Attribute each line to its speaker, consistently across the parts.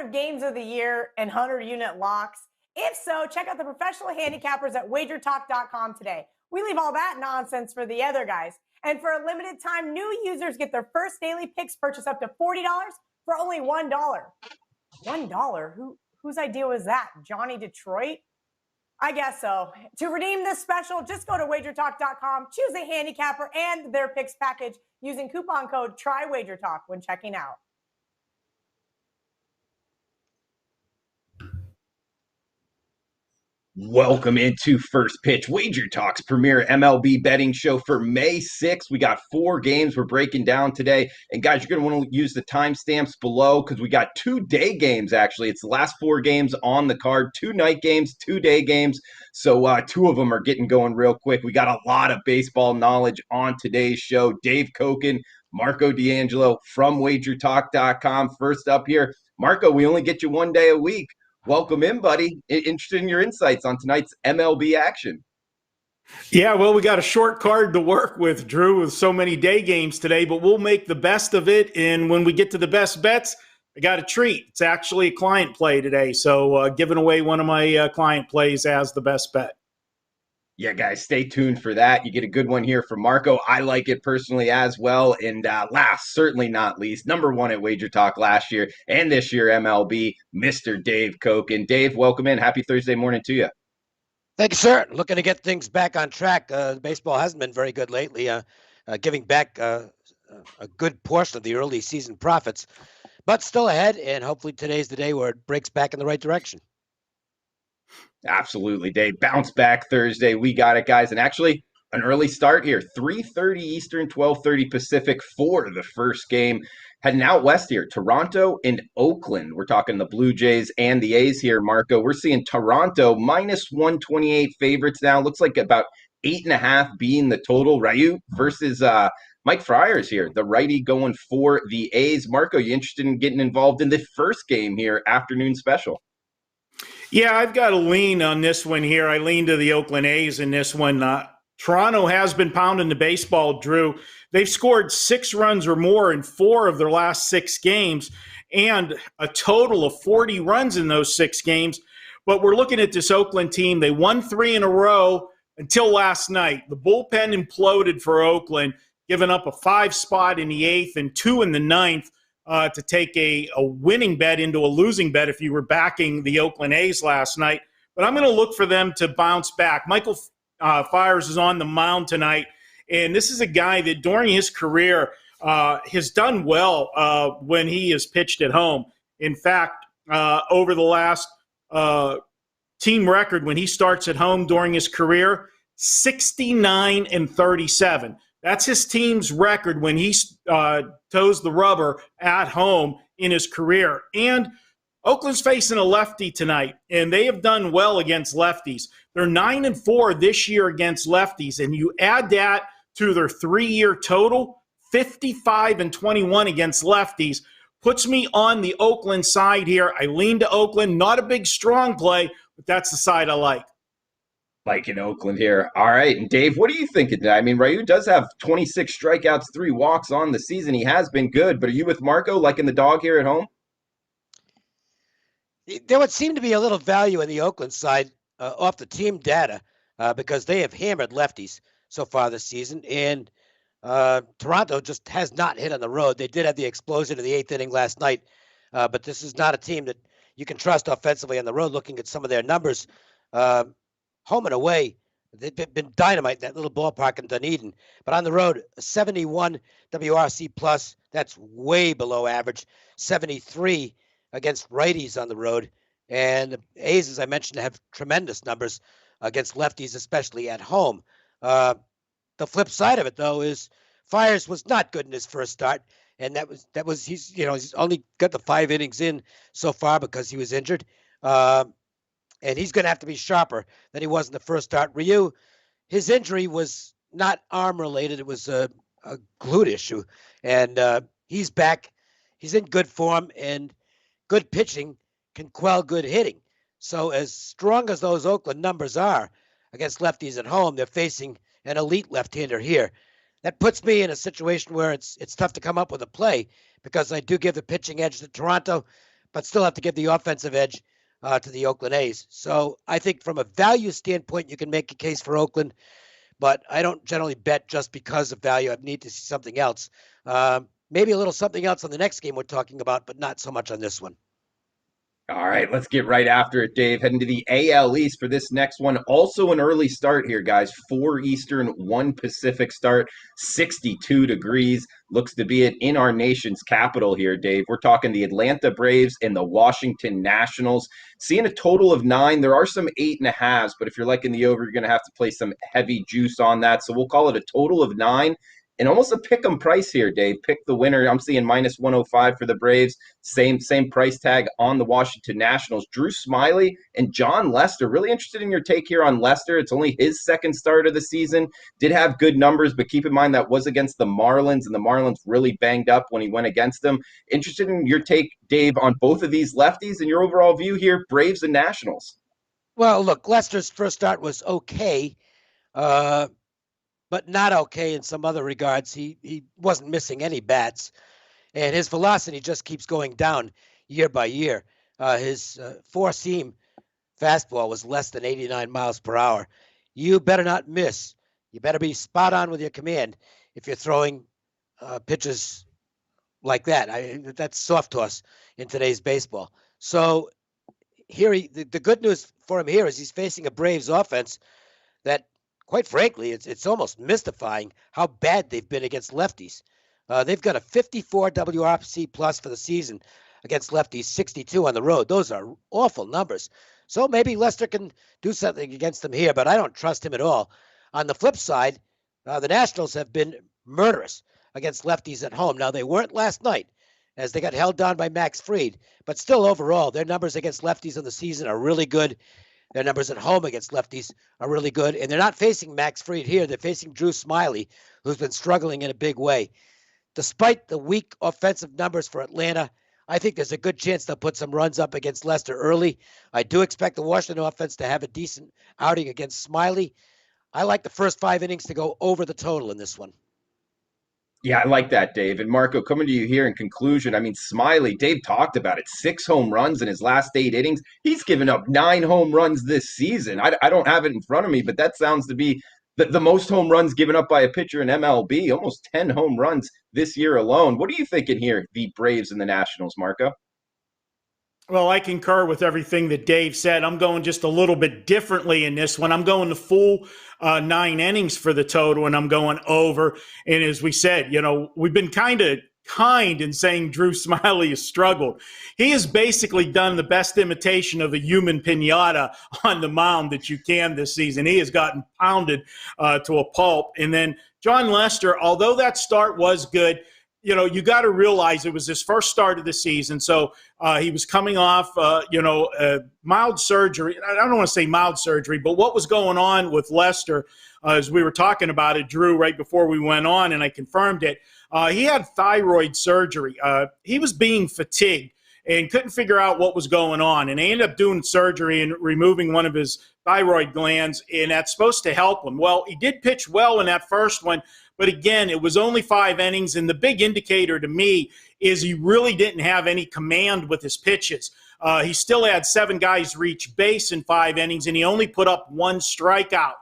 Speaker 1: of games of the year and 100-unit locks? If so, check out the professional handicappers at WagerTalk.com today. We leave all that nonsense for the other guys. And for a limited time, new users get their first daily picks purchase up to $40 for only $1. $1? Whose idea was that? Johnny Detroit? I guess so. To redeem this special, just go to WagerTalk.com, choose a handicapper and their picks package using coupon code TRYWagerTalk when checking out.
Speaker 2: Welcome into First Pitch, Wager Talk's premier MLB betting show for May 6th. We got 4 games we're breaking down today. And guys, you're going to want to use the timestamps below because we got 2 day games, actually. It's the last 4 games on the card, 2 night games, 2 day games. So 2 of them are getting going real quick. We got a lot of baseball knowledge on today's show. Dave Koken, Marco D'Angelo from WagerTalk.com. First up here, Marco, we only get you 1 day a week. Welcome in, buddy. Interested in your insights on tonight's MLB action.
Speaker 3: Yeah, well, we got a short card to work with, Drew, with so many day games today, but we'll make the best of it. And when we get to the best bets, I got a treat. It's actually a client play today. So giving away one of my client plays as the best bet.
Speaker 2: Yeah, guys, stay tuned for that. You get a good one here from Marco. I like it personally as well. And last, certainly not least, number 1 at Wager Talk last year and this year MLB, Mr. Dave Koken. Dave, welcome in. Happy Thursday morning to you.
Speaker 4: Thank you, sir. Looking to get things back on track. Baseball hasn't been very good lately, giving back a good portion of the early season profits, but still ahead. And hopefully today's the day where it breaks back in the right direction.
Speaker 2: Absolutely, Dave. Bounce back Thursday. We got it, guys. And actually, an early start here. 3:30 Eastern, 12:30 Pacific for the first game. Heading out west here, Toronto and Oakland. We're talking the Blue Jays and the A's here, Marco. We're seeing Toronto minus 128 favorites now. Looks like about 8.5 being the total. Ryu versus Mike Friars here, the righty going for the A's. Marco, you interested in getting involved in the first game here, afternoon special?
Speaker 3: Yeah, I've got a lean on this one here. I lean to the Oakland A's in this one. Toronto has been pounding the baseball, Drew. They've scored 6 runs or more in 4 of their last 6 games and a total of 40 runs in those 6 games. But we're looking at this Oakland team. They won 3 in a row until last night. The bullpen imploded for Oakland, giving up a 5 spot in the 8th and 2 in the 9th. To take a winning bet into a losing bet if you were backing the Oakland A's last night. But I'm going to look for them to bounce back. Michael Friars is on the mound tonight, and this is a guy that during his career has done well when he is pitched at home. In fact, over the last team record when he starts at home during his career, 69-37. That's his team's record when he toes the rubber at home in his career. And Oakland's facing a lefty tonight, and they have done well against lefties. They're 9-4 this year against lefties, and you add that to their 3-year total, 55-21 against lefties, puts me on the Oakland side here. I lean to Oakland, not a big strong play, but that's the side I like.
Speaker 2: Like in Oakland here. All right. And Dave, what are you thinking? I mean, Ryu does have 26 strikeouts, 3 walks on the season. He has been good, but are you with Marco liking the dog here at home?
Speaker 4: There would seem to be a little value in the Oakland side off the team data because they have hammered lefties so far this season. And Toronto just has not hit on the road. They did have the explosion in the 8th inning last night, but this is not a team that you can trust offensively on the road. Looking at some of their numbers, home and away, they've been dynamite in that little ballpark in Dunedin. But on the road, 71 WRC plus, that's way below average. 73 against righties on the road. And the A's, as I mentioned, have tremendous numbers against lefties, especially at home. The flip side of it, though, is Friars was not good in his first start. And he's only got the 5 innings in so far because he was injured. And he's going to have to be sharper than he was in the first start. Ryu, his injury was not arm-related. It was a glute issue. And he's back. He's in good form, and good pitching can quell good hitting. So as strong as those Oakland numbers are against lefties at home, they're facing an elite left-hander here. That puts me in a situation where it's tough to come up with a play because I do give the pitching edge to Toronto. but still have to give the offensive edge to the Oakland A's. So I think from a value standpoint, you can make a case for Oakland, but I don't generally bet just because of value. I need to see something else. Maybe a little something else on the next game we're talking about, but not so much on this one.
Speaker 2: All right, let's get right after it, Dave. Heading to the AL East for this next one. Also an early start here, guys. 4 Eastern, 1 Pacific start, 62 degrees. Looks to be it in our nation's capital here, Dave. We're talking the Atlanta Braves and the Washington Nationals. Seeing a total of 9. There are some 8.5s, but if you're liking the over, you're going to have to play some heavy juice on that. So we'll call it a total of 9. And almost a pick 'em price here, Dave. Pick the winner. I'm seeing minus 105 for the Braves. Same price tag on the Washington Nationals. Drew Smyly and John Lester. Really interested in your take here on Lester. It's only his second start of the season. Did have good numbers, but keep in mind that was against the Marlins, and the Marlins really banged up when he went against them. Interested in your take, Dave, on both of these lefties and your overall view here, Braves and Nationals.
Speaker 4: Well, look, Lester's first start was okay. But not okay in some other regards. He wasn't missing any bats, and his velocity just keeps going down year by year. His four-seam fastball was less than 89 miles per hour. You better not miss. You better be spot on with your command if you're throwing pitches like that. That's soft toss in today's baseball. So here, the good news for him here is he's facing a Braves offense that, quite frankly, it's almost mystifying how bad they've been against lefties. They've got a 54 WRC plus for the season against lefties, 62 on the road. Those are awful numbers. So maybe Lester can do something against them here, but I don't trust him at all. On the flip side, the Nationals have been murderous against lefties at home. Now, they weren't last night, as they got held down by Max Fried, but still overall, their numbers against lefties in the season are really good. Their numbers at home against lefties are really good. And they're not facing Max Fried here. They're facing Drew Smyly, who's been struggling in a big way. Despite the weak offensive numbers for Atlanta, I think there's a good chance they'll put some runs up against Lester early. I do expect the Washington offense to have a decent outing against Smyly. I like the first 5 innings to go over the total in this one.
Speaker 2: Yeah, I like that, Dave. And Marco, coming to you here in conclusion, I mean, Smyly, Dave talked about it, 6 home runs in his last 8 innings. He's given up 9 home runs this season. I don't have it in front of me, but that sounds to be the most home runs given up by a pitcher in MLB, almost 10 home runs this year alone. What are you thinking here, the Braves and the Nationals, Marco?
Speaker 3: Well, I concur with everything that Dave said. I'm going just a little bit differently in this one. I'm going the full 9 innings for the total, and I'm going over. And as we said, we've been kind in saying Drew Smyly has struggled. He has basically done the best imitation of a human pinata on the mound that you can this season. He has gotten pounded to a pulp. And then John Lester, although that start was good, you got to realize it was his first start of the season. So he was coming off, mild surgery. I don't want to say mild surgery, but what was going on with Lester, as we were talking about it, Drew, right before we went on, and I confirmed it, he had thyroid surgery. He was being fatigued and couldn't figure out what was going on. And they ended up doing surgery and removing one of his thyroid glands, and that's supposed to help him. Well, he did pitch well in that first one, but again, it was only 5 innings, and the big indicator to me is he really didn't have any command with his pitches. He still had 7 guys reach base in 5 innings, and he only put up 1 strikeout.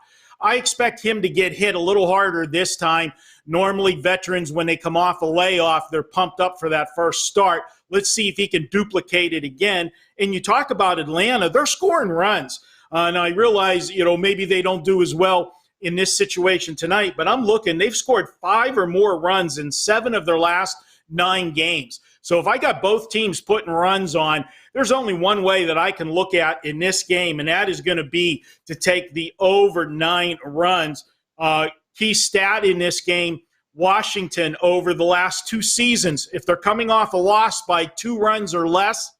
Speaker 3: I expect him to get hit a little harder this time. Normally, veterans, when they come off a layoff, they're pumped up for that first start. Let's see if he can duplicate it again. And you talk about Atlanta, they're scoring runs. Now, I realize, maybe they don't do as well in this situation tonight, but I'm looking, they've scored 5 or more runs in 7 of their last 9 games. So if I got both teams putting runs on, there's only one way that I can look at in this game, and that is going to be to take the over 9 runs. Key stat in this game, Washington over the last 2 seasons, if they're coming off a loss by 2 runs or less,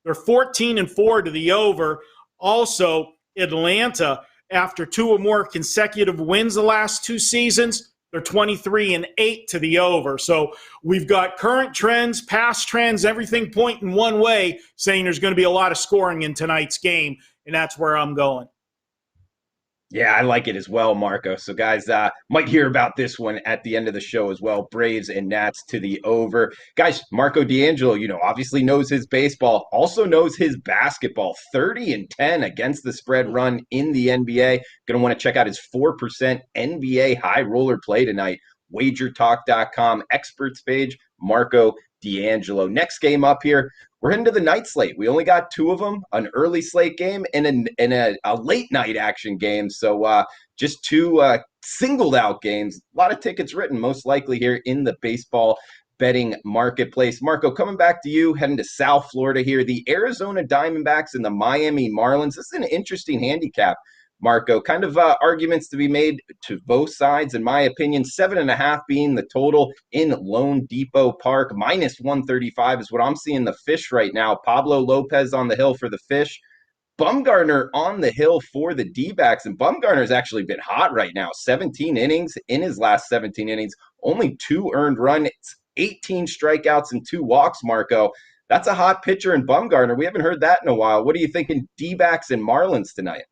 Speaker 3: they're 14-4 to the over. Also, Atlanta, after 2 or more consecutive wins the last 2 seasons, they're 23-8 to the over. So we've got current trends, past trends, everything pointing one way, saying there's going to be a lot of scoring in tonight's game, and that's where I'm going.
Speaker 2: Yeah, I like it as well, Marco. So, guys, might hear about this one at the end of the show as well. Braves and Nats to the over. Guys, Marco D'Angelo, obviously knows his baseball, also knows his basketball. 30-10 against the spread run in the NBA. Going to want to check out his 4% NBA high roller play tonight. WagerTalk.com experts page, Marco D'Angelo. Next game up here. We're heading to the night slate. We only got two of them, an early slate game and a late night action game. So just two singled out games. A lot of tickets written, most likely here in the baseball betting marketplace. Marco, coming back to you, heading to South Florida here. The Arizona Diamondbacks and the Miami Marlins. This is an interesting handicap. Marco, kind of arguments to be made to both sides, in my opinion. 7.5 being the total in Lone Depot Park. -135 is what I'm seeing the fish right now. Pablo Lopez on the hill for the fish. Bumgarner on the hill for the D-backs. And Bumgarner's actually been hot right now. 17 innings in his last 17 innings. Only 2 earned runs, 18 strikeouts, and 2 walks, Marco. That's a hot pitcher in Bumgarner. We haven't heard that in a while. What are you thinking D-backs and Marlins tonight?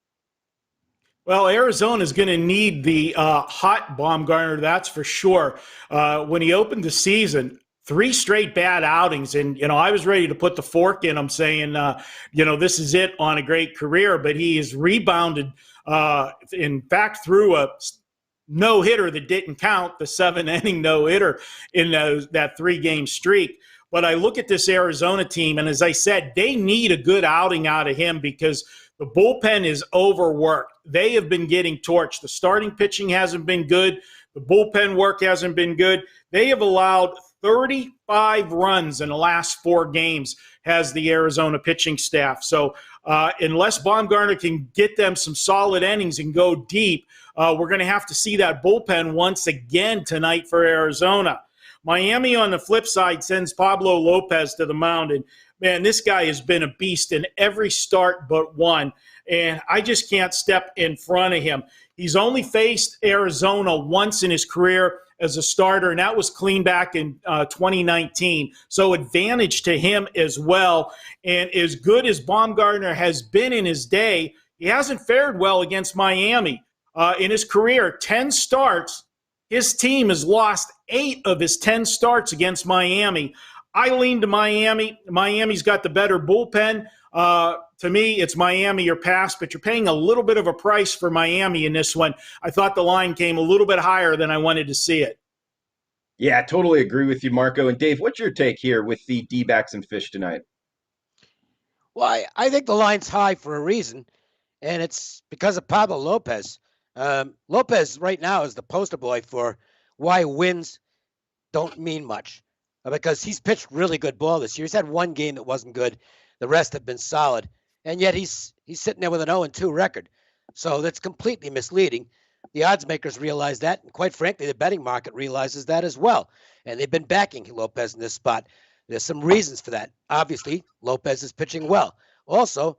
Speaker 3: Well, Arizona is going to need the hot Baumgartner, that's for sure. When he opened the season, 3 straight bad outings, and I was ready to put the fork in him, saying, this is it on a great career. But he has rebounded. In fact, through a no-hitter that didn't count, the 7-inning no-hitter in that 3-game streak. But I look at this Arizona team, and as I said, they need a good outing out of him because the bullpen is overworked. They have been getting torched. The starting pitching hasn't been good. The bullpen work hasn't been good. They have allowed 35 runs in the last 4 games, has the Arizona pitching staff. So unless Baumgartner can get them some solid innings and go deep, we're going to have to see that bullpen once again tonight for Arizona. Miami, on the flip side, sends Pablo Lopez to the mound. And, man, this guy has been a beast in every start but one. And I just can't step in front of him. He's only faced Arizona once in his career as a starter, and that was clean back in 2019. So advantage to him as well. And as good as Baumgartner has been in his day, he hasn't fared well against Miami. In his career, 10 starts, his team has lost 8 of his 10 starts against Miami. I lean to Miami. Miami's got the better bullpen. To me, it's Miami or pass, but you're paying a little bit of a price for Miami in this one. I thought the line came a little bit higher than I wanted to see it.
Speaker 2: Yeah, I totally agree with you, Marco. And Dave, what's your take here with the D-backs and fish tonight?
Speaker 4: Well, I think the line's high for a reason, and it's because of Pablo Lopez. Lopez right now is the poster boy for why wins don't mean much, because he's pitched really good ball this year. He's had one game that wasn't good. The rest have been solid, and yet he's sitting there with an 0-2 record. So that's completely misleading. The odds makers realize that, and quite frankly, the betting market realizes that as well. And they've been backing Lopez in this spot. There's some reasons for that. Obviously, Lopez is pitching well. Also,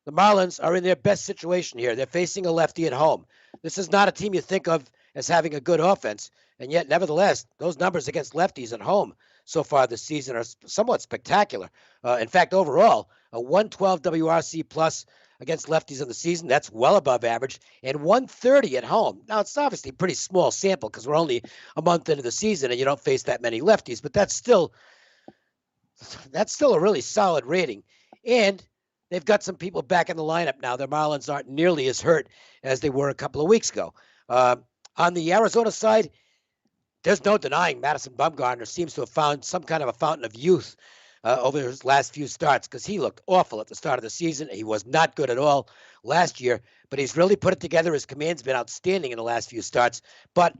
Speaker 4: the Marlins are in their best situation here. They're facing a lefty at home. This is not a team you think of as having a good offense, and yet, nevertheless, those numbers against lefties at home so far this season are somewhat spectacular. In fact, overall, a 112 WRC plus against lefties in the season, that's well above average, and 130 at home. Now, it's obviously a pretty small sample because we're only a month into the season and you don't face that many lefties, but that's still a really solid rating. And they've got some people back in the lineup now. Their Marlins aren't nearly as hurt as they were a couple of weeks ago. On the Arizona side, there's no denying Madison Bumgarner seems to have found some kind of a fountain of youth over his last few starts, because he looked awful at the start of the season. He was not good at all last year, but he's really put it together. His command's been outstanding in the last few starts. But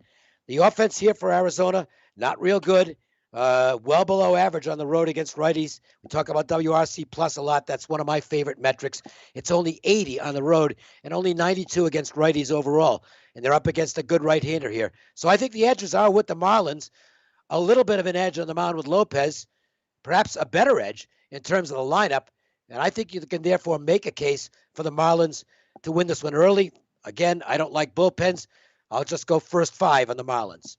Speaker 4: the offense here for Arizona, not real good. Well below average on the road against righties. We talk about WRC plus a lot. That's one of my favorite metrics. It's only 80 on the road and only 92 against righties overall. And they're up against a good right-hander here. So I think the edges are with the Marlins. A little bit of an edge on the mound with Lopez, perhaps a better edge in terms of the lineup. And I think you can therefore make a case for the Marlins to win this one early. Again, I don't like bullpens. I'll just go first 5 on the Marlins.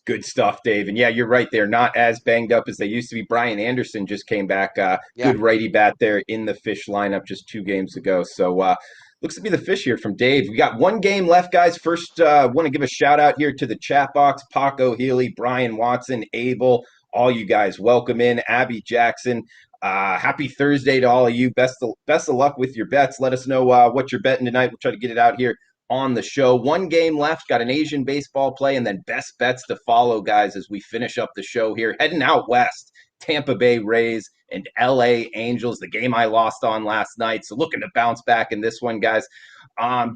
Speaker 2: Good stuff, Dave. And yeah, you're right. They're not as banged up as they used to be. Brian Anderson just came back.
Speaker 4: Yeah.
Speaker 2: Good righty bat there in the Fish lineup just 2 games ago. So looks to be the Fish here from Dave. We got 1 game left, guys. First, want to give a shout out here to the chat box. Paco Healy, Brian Watson, Abel, all you guys. Welcome in. Abby Jackson. Happy Thursday to all of you. Best of luck with your bets. Let us know what you're betting tonight. We'll try to get it out here on the show. 1 game left, got an Asian baseball play, and then best bets to follow, guys, as we finish up the show here. Heading out west, Tampa Bay Rays and LA Angels, the game I lost on last night. So looking to bounce back in this one, guys.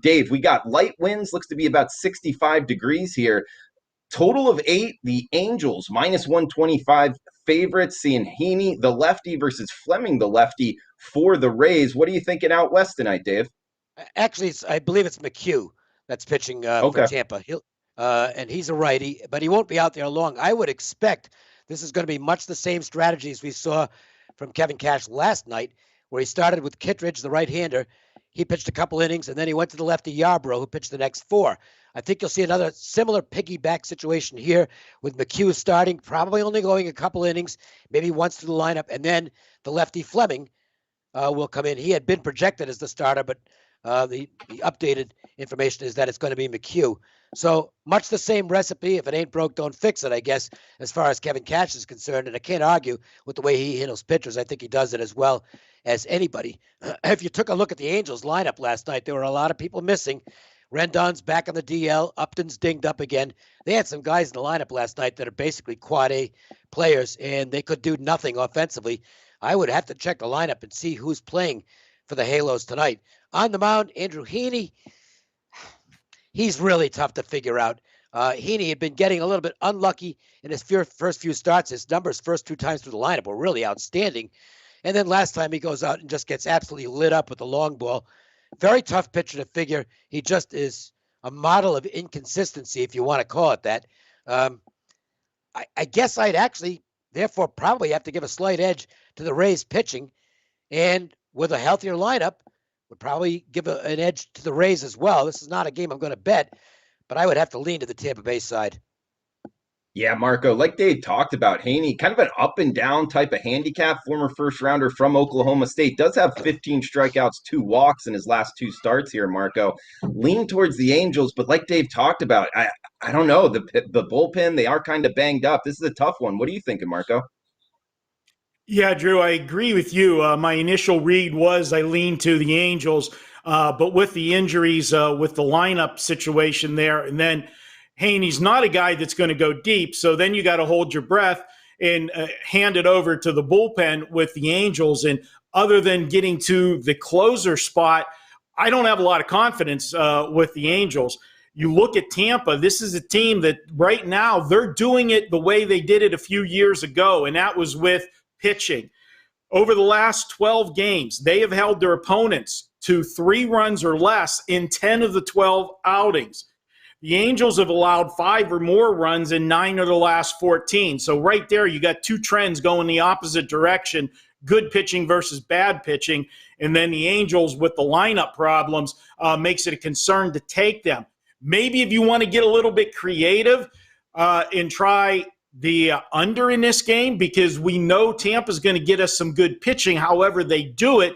Speaker 2: Dave, we got light winds, looks to be about 65 degrees here. Total of 8, the Angels, minus 125 favorites, seeing Heaney, the lefty, versus Fleming, the lefty, for the Rays. What are you thinking out west tonight, Dave?
Speaker 4: Actually, I believe it's McHugh that's pitching for Tampa. And he's a righty, but he won't be out there long. I would expect this is going to be much the same strategies we saw from Kevin Cash last night, where he started with Kittredge, the right-hander. He pitched a couple innings, and then he went to the lefty Yarbrough, who pitched the next 4. I think you'll see another similar piggyback situation here with McHugh starting, probably only going a couple innings, maybe once to the lineup, and then the lefty Fleming will come in. He had been projected as the starter, but the updated information is that it's going to be McHugh. So much the same recipe. If it ain't broke, don't fix it, I guess, as far as Kevin Cash is concerned. And I can't argue with the way he handles pitchers. I think he does it as well as anybody. If you took a look at the Angels lineup last night, there were a lot of people missing. Rendon's back on the DL. Upton's dinged up again. They had some guys in the lineup last night that are basically quad A players, and they could do nothing offensively. I would have to check the lineup and see who's playing for the Halos tonight. On the mound, Andrew Heaney. He's really tough to figure out. Heaney had been getting a little bit unlucky in his first few starts. His numbers first 2 times through the lineup were really outstanding. And then last time he goes out and just gets absolutely lit up with the long ball. Very tough pitcher to figure. He just is a model of inconsistency, if you want to call it that. I guess I'd actually, therefore, probably have to give a slight edge to the Rays pitching. And with a healthier lineup, would probably give an edge to the Rays as well. This is not a game I'm going to bet, but I would have to lean to the Tampa Bay side.
Speaker 2: Yeah, Marco, like Dave talked about, Heaney, kind of an up and down type of handicap, former first rounder from Oklahoma State, does have 15 strikeouts, 2 walks in his last 2 starts here, Marco. Lean towards the Angels, but like Dave talked about, I don't know, the bullpen, they are kind of banged up. This is a tough one. What are you thinking, Marco?
Speaker 3: Yeah, Drew, I agree with you. My initial read was I lean to the Angels, but with the injuries, with the lineup situation there, and then Heaney's not a guy that's going to go deep, so then you got to hold your breath and hand it over to the bullpen with the Angels. And other than getting to the closer spot, I don't have a lot of confidence with the Angels. You look at Tampa, this is a team that right now they're doing it the way they did it a few years ago, and that was with pitching. Over the last 12 games, they have held their opponents to 3 runs or less in 10 of the 12 outings. The Angels have allowed 5 or more runs in 9 of the last 14. So right there, you got 2 trends going the opposite direction, good pitching versus bad pitching. And then the Angels with the lineup problems makes it a concern to take them. Maybe if you want to get a little bit creative and try the under in this game, because we know Tampa's going to get us some good pitching. However they do it,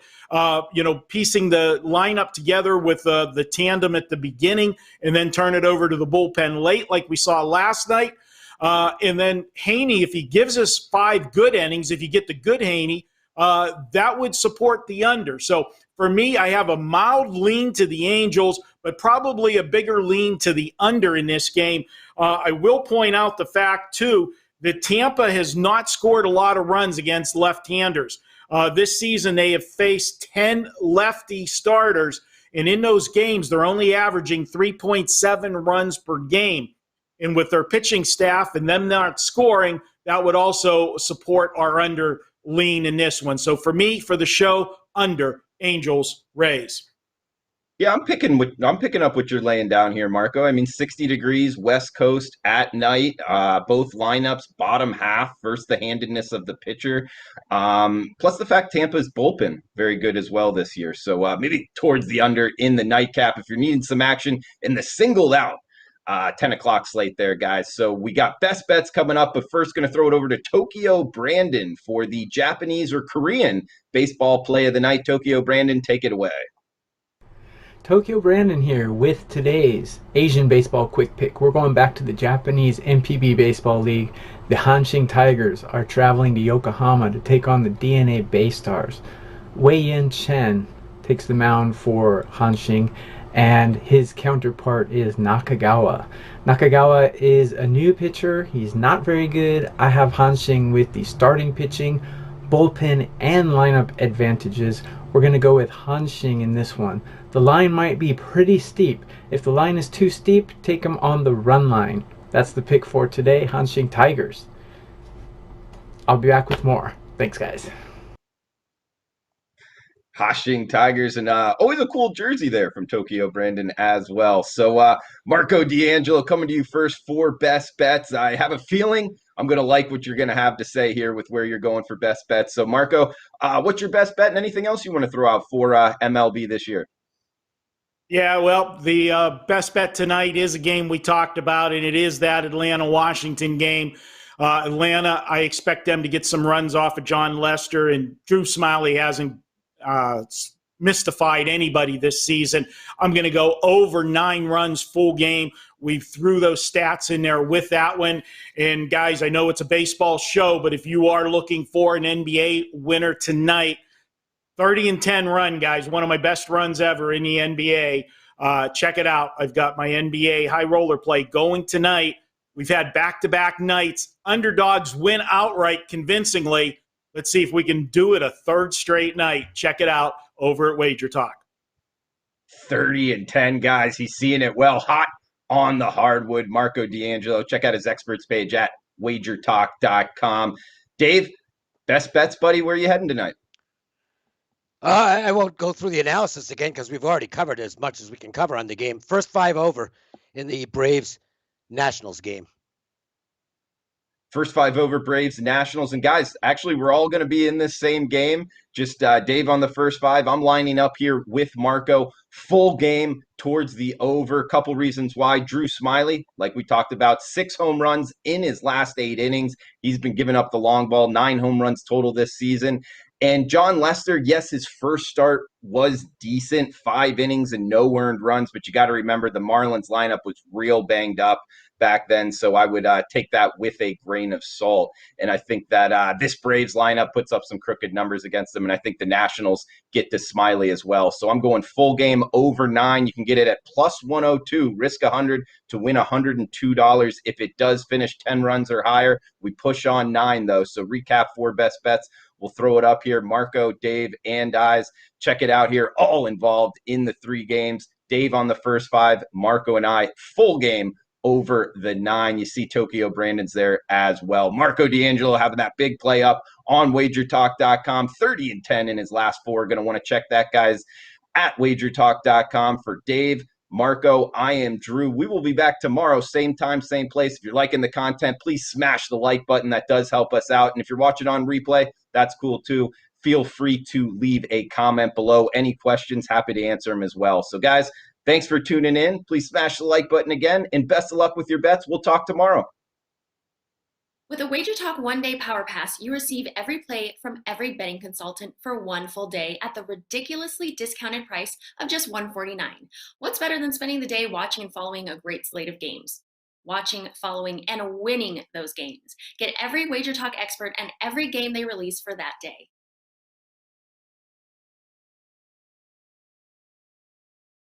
Speaker 3: piecing the lineup together with the tandem at the beginning and then turn it over to the bullpen late like we saw last night. And then Heaney, if he gives us 5 good innings, if you get the good Heaney, that would support the under. So for me, I have a mild lean to the Angels, but probably a bigger lean to the under in this game. I will point out the fact, too, that Tampa has not scored a lot of runs against left-handers. This season, they have faced 10 lefty starters, and in those games, they're only averaging 3.7 runs per game. And with their pitching staff and them not scoring, that would also support our under lean in this one. So for me, for the show, under Angels, Rays.
Speaker 2: Yeah, I'm picking up what you're laying down here, Marco. I mean, 60 degrees, West Coast at night. Both lineups, bottom half versus the handedness of the pitcher. Plus the fact Tampa's bullpen very good as well this year. So maybe towards the under in the nightcap if you're needing some action in the singled out 10 o'clock slate there, guys. So we got best bets coming up, but first going to throw it over to Tokyo Brandon for the Japanese or Korean baseball play of the night. Tokyo Brandon, take it away.
Speaker 5: Tokyo Brandon here with today's Asian baseball quick pick. We're going back to the Japanese MPB Baseball League. The Hanshin Tigers are traveling to Yokohama to take on the DNA Bay Stars. Wei-Yin Chen takes the mound for Hanshin, and his counterpart is Nakagawa. Nakagawa is a new pitcher. He's not very good. I have Hanshin with the starting pitching, bullpen, and lineup advantages. We're going to go with Hanshin in this one. The line might be pretty steep. If the line is too steep, take them on the run line. That's the pick for today, Hanshin Tigers. I'll be back with more. Thanks, guys.
Speaker 2: Hanshin Tigers, and always a cool jersey there from Tokyo Brandon as well. So Marco D'Angelo coming to you first for best bets. I have a feeling I'm going to like what you're going to have to say here with where you're going for best bets. So Marco, what's your best bet and anything else you want to throw out for MLB this year?
Speaker 3: Yeah, well, the best bet tonight is a game we talked about, and it is that Atlanta-Washington game. Atlanta, I expect them to get some runs off of John Lester, and Drew Smiley hasn't mystified anybody this season. I'm going to go over 9 runs full game. We threw those stats in there with that one. And guys, I know it's a baseball show, but if you are looking for an NBA winner tonight, 30-10 run, guys, one of my best runs ever in the NBA. Check it out. I've got my NBA high roller play going tonight. We've had back-to-back nights. Underdogs win outright convincingly. Let's see if we can do it a third straight night. Check it out over at Wager Talk.
Speaker 2: 30-10, guys. He's seeing it well. Hot on the hardwood. Marco D'Angelo. Check out his experts page at WagerTalk.com. Dave, best bets, buddy. Where are you heading tonight?
Speaker 4: I won't go through the analysis again because we've already covered as much as we can cover on the game. First 5 over in the Braves-Nationals game.
Speaker 2: First 5 over Braves, Nationals. And guys, actually, we're all going to be in this same game. Just Dave on the first 5. I'm lining up here with Marco. Full game towards the over. Couple reasons why. Drew Smiley, like we talked about, 6 home runs in his last 8 innings. He's been giving up the long ball, 9 home runs total this season. And John Lester, yes, his first start was decent, 5 innings and no earned runs, but you got to remember the Marlins lineup was real banged up back then, so I would take that with a grain of salt. And I think that this Braves lineup puts up some crooked numbers against them, and I think the Nationals get to Smiley as well. So I'm going full game over 9. You can get it at plus 102, risk 100 to win $102. If it does finish 10 runs or higher, we push on 9 though. So recap 4 best bets. We'll throw it up here. Marco, Dave, and Eyes. Check it out here. All involved in the 3 games. Dave on the first 5. Marco and I, full game over the 9. You see Tokyo Brandon's there as well. Marco D'Angelo having that big play up on WagerTalk.com. 30-10 in his last 4. Going to want to check that, guys, at WagerTalk.com. For Dave, Marco, I am Drew. We will be back tomorrow, same time, same place. If you're liking the content, please smash the like button. That does help us out. And if you're watching on replay, that's cool too. Feel free to leave a comment below. Any questions, happy to answer them as well. So guys, thanks for tuning in. Please smash the like button again, and best of luck with your bets. We'll talk tomorrow.
Speaker 6: With a WagerTalk one-day power pass, you receive every play from every betting consultant for 1 full day at the ridiculously discounted price of just $149. What's better than spending the day watching and following a great slate of games? Watching, following, and winning those games. Get every WagerTalk expert and every game they release for that day.